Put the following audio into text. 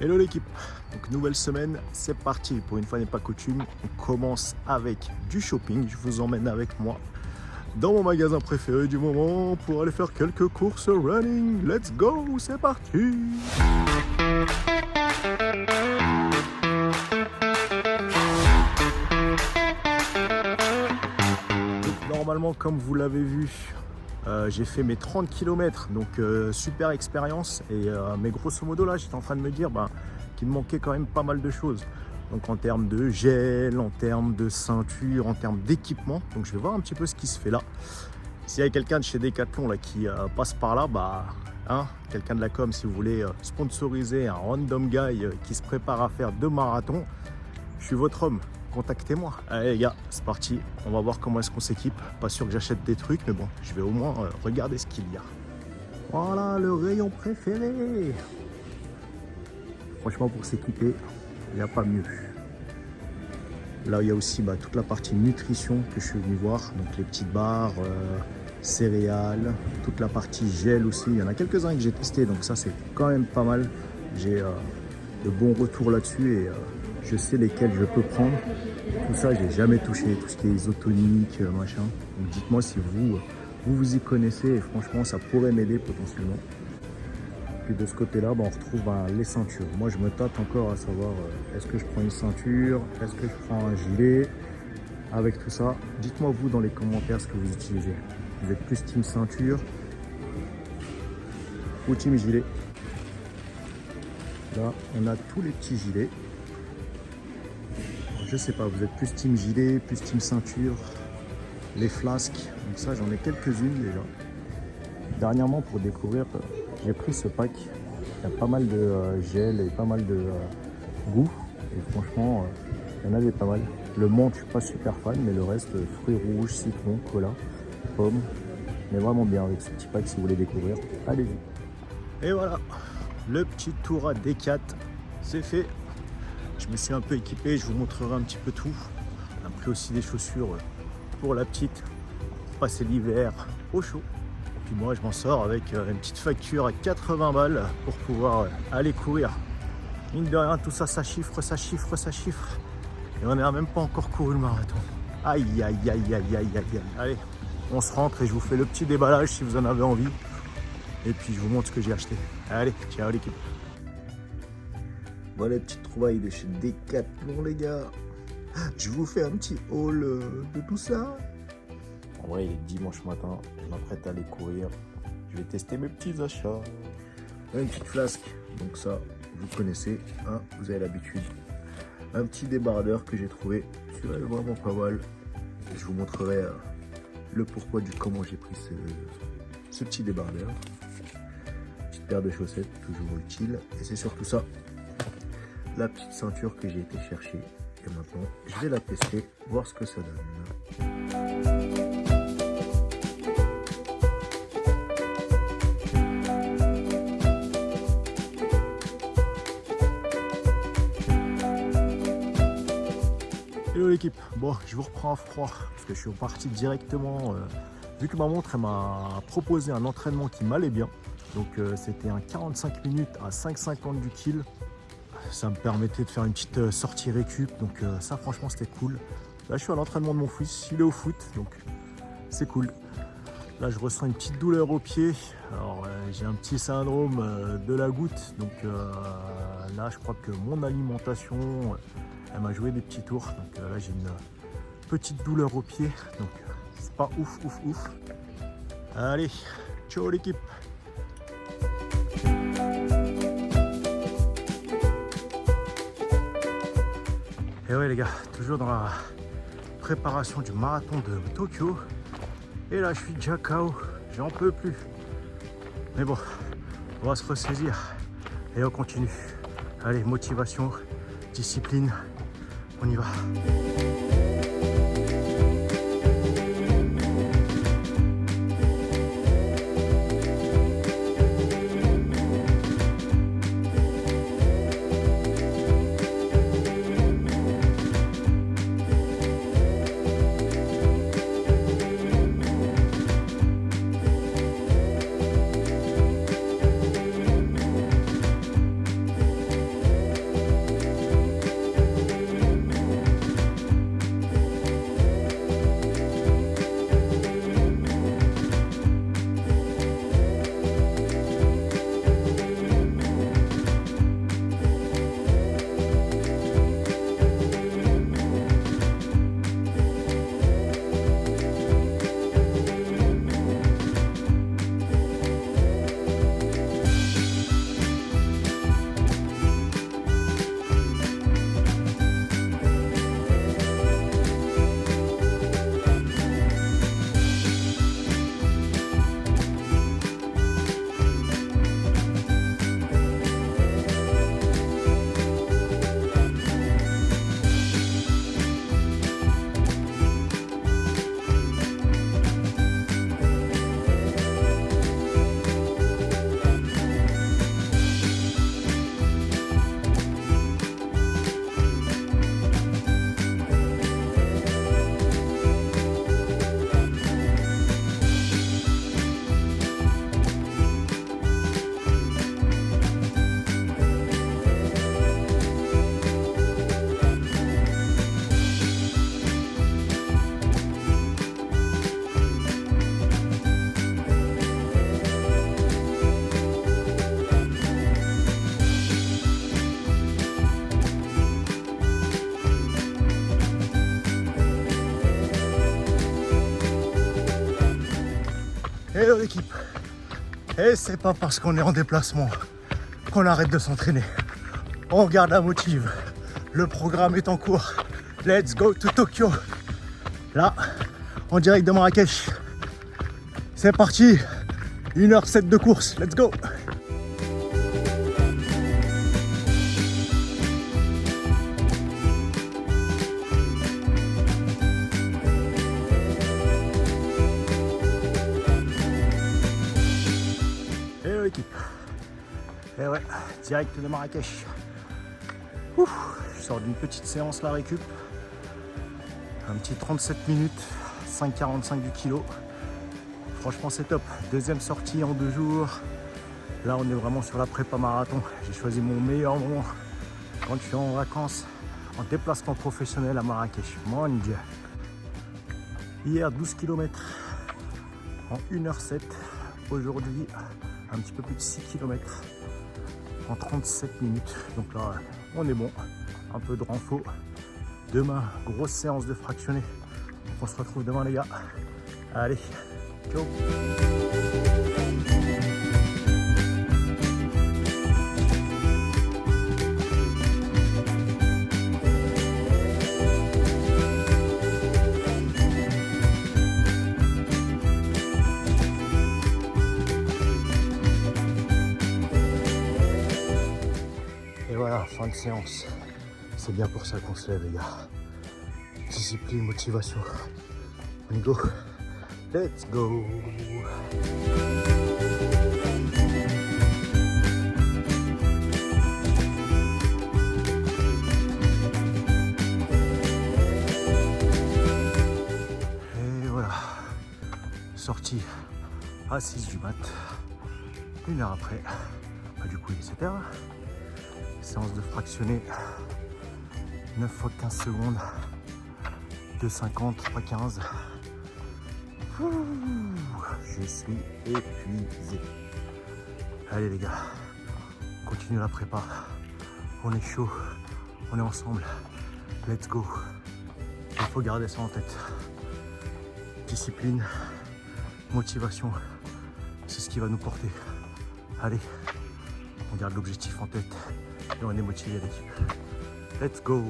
Hello l'équipe, donc nouvelle semaine, c'est parti. Pour une fois n'est pas coutume, on commence avec du shopping. Je vous emmène avec moi dans mon magasin préféré du moment pour aller faire quelques courses running. Let's go, c'est parti. Donc, normalement, comme vous l'avez vu, j'ai fait mes 30 km, donc super expérience. Mais grosso modo, là, j'étais en train de me dire qu'il me manquait quand même pas mal de choses. Donc en termes de gel, en termes de ceinture, en termes d'équipement. Donc je vais voir un petit peu ce qui se fait là. S'il y a quelqu'un de chez Decathlon là, qui passe par là, quelqu'un de la com, si vous voulez sponsoriser un random guy qui se prépare à faire 2 marathons, je suis votre homme. Contactez-moi. Allez les gars, c'est parti. On va voir comment est-ce qu'on s'équipe. Pas sûr que j'achète des trucs, mais bon, je vais au moins regarder ce qu'il y a. Voilà le rayon préféré. Franchement, pour s'équiper, il n'y a pas mieux. Là, il y a aussi toute la partie nutrition que je suis venu voir. Donc les petites barres, céréales, toute la partie gel aussi. Il y en a quelques-uns que j'ai testé, donc ça c'est quand même pas mal. J'ai de bons retours là-dessus et je sais lesquels je peux prendre. Tout ça, j'ai jamais touché, tout ce qui est isotonique, machin. Donc dites-moi si vous y connaissez et franchement, ça pourrait m'aider potentiellement. Puis de ce côté-là, on retrouve les ceintures. Moi, je me tâte encore à savoir est-ce que je prends une ceinture, est-ce que je prends un gilet. Avec tout ça, dites-moi vous dans les commentaires ce que vous utilisez. Vous êtes plus team ceinture ou team gilet. Là, on a tous les petits gilets. Je sais pas, vous êtes plus team gilet, plus team ceinture, les flasques. Donc ça, j'en ai quelques-unes déjà. Dernièrement, pour découvrir, j'ai pris ce pack. Il y a pas mal de gel et pas mal de goût. Et franchement, il y en avait pas mal. Le menthe, je suis pas super fan, mais le reste, fruits rouges, citron, cola, pommes. Mais vraiment bien avec ce petit pack si vous voulez découvrir. Allez-y. Et voilà, le petit tour à Decat, c'est fait. Je me suis un peu équipé, je vous montrerai un petit peu tout. On a pris aussi des chaussures pour la petite, pour passer l'hiver au chaud. Et puis moi je m'en sors avec une petite facture à 80 balles pour pouvoir aller courir. Mine de rien, tout ça, ça chiffre, ça chiffre, ça chiffre. Et on n'a même pas encore couru le marathon. Aïe, aïe, aïe, aïe, aïe, aïe, aïe. Allez, on se rentre et je vous fais le petit déballage si vous en avez envie. Et puis je vous montre ce que j'ai acheté. Allez, ciao l'équipe. Voilà les petites trouvailles de chez Decathlon les gars. Je vous fais un petit haul de tout ça. En vrai il est dimanche matin, je m'apprête à aller courir. Je vais tester mes petits achats. Une petite flasque, donc ça vous connaissez, hein, vous avez l'habitude. Un petit débardeur que j'ai trouvé, celui-là est vraiment pas mal. Je vous montrerai le pourquoi du comment j'ai pris ce petit débardeur. Petite paire de chaussettes, toujours utile. Et c'est surtout ça. La petite ceinture que j'ai été chercher et maintenant je vais la tester, voir ce que ça donne. Hello l'équipe, bon je vous reprends à froid parce que je suis parti directement vu que ma montre elle m'a proposé un entraînement qui m'allait bien. Donc c'était un 45 minutes à 5,50 du kill. Ça me permettait de faire une petite sortie récup, donc ça franchement c'était cool. Là je suis à l'entraînement de mon fils, il est au foot, donc c'est cool. Là je ressens une petite douleur au pied. Alors j'ai un petit syndrome de la goutte, donc là je crois que mon alimentation elle m'a joué des petits tours. Donc là j'ai une petite douleur au pied, donc c'est pas ouf ouf ouf. Allez, ciao l'équipe. Et ouais les gars, toujours dans la préparation du marathon de Tokyo. Et là je suis déjà KO, j'en peux plus. Mais bon, on va se ressaisir et on continue. Allez, motivation, discipline, on y va. Hello l'équipe. Et c'est pas parce qu'on est en déplacement qu'on arrête de s'entraîner. On garde la motive. Le programme est en cours. Let's go to Tokyo. Là, en direct de Marrakech. C'est parti. 1h07 de course. Let's go. Hello l'équipe. Et ouais, direct de Marrakech. Ouf, je sors d'une petite séance la récup. Un petit 37 minutes, 5,45 du kilo. Franchement c'est top. Deuxième sortie en 2 jours. Là on est vraiment sur la prépa marathon. J'ai choisi mon meilleur moment quand je suis en vacances, en déplacement professionnel à Marrakech. Mon Dieu. Hier 12 km en 1h07. Aujourd'hui un petit peu plus de 6 km en 37 minutes. Donc là on est bon. Un peu de renfort. Demain, grosse séance de fractionné. On se retrouve demain les gars. Allez, ciao. Et voilà, fin de séance. C'est bien pour ça qu'on se lève les gars. Discipline, motivation. On go. Let's go. Et voilà. Sortie à 6 du mat. 1 heure après. Du coup il est 7 heures. Séance de fractionné. 9 fois 15 secondes, 2,50, 3,15. Je suis épuisé. Allez les gars, on continue la prépa. On est chaud, on est ensemble. Let's go. Il faut garder ça en tête. Discipline, motivation, c'est ce qui va nous porter. Allez, on garde l'objectif en tête et on est motivé l'équipe. Let's go.